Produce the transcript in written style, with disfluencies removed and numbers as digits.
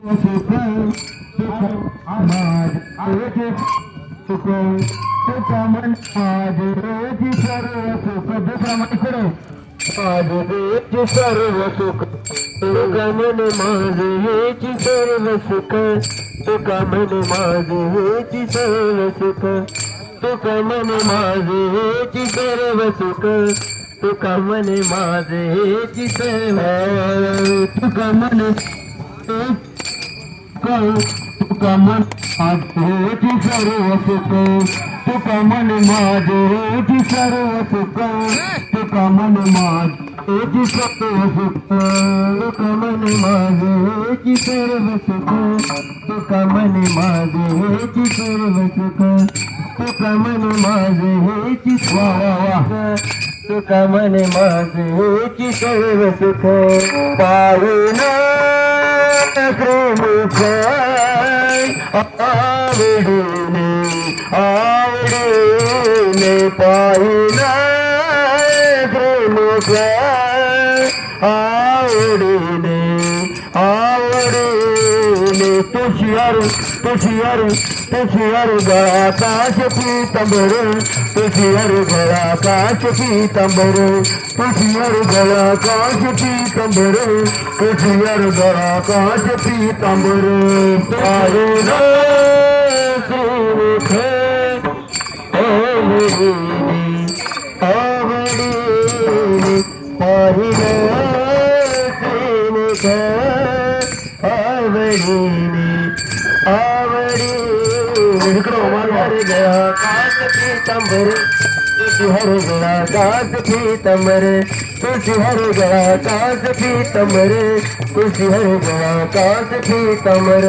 सुख माझे सुख तुका मन माझे सर्व सुख दुसरा माझ्याकडे माझे सर्व सुख तुका मन माझे सर्व सुख तुका मन माझे सर्व सुख तुका मन माझे सर्व सुख तुका मन माझे सर्व तुका मन तुका मन माझे सर्व सुख तुका मन माझे सर्व सुख तुका मन माझे सर्व सुख तुका मन माझे सर्व सुख तुका मन माझे सर्व सुख तुका मन माझे तुका मन माझे सर्व सुख पाहुणा मुख आवडीने आवडीने पाहिना मुख आवडीने आवडीने तुझियार गळा काश पीतांबर तुझियार गळा काश पीतांबर तुझियार गळा काश पीतांबर तुझियार गळा काश पीतांबर पाहुणा मुख आवडीने आवडीने पाहिना मुख आवडीने हर गया काश पीतांबर तुझी हर गया काश पीतांबर तुझी हर गया काश पीतांबर तुझी हर गया काश पीतांबर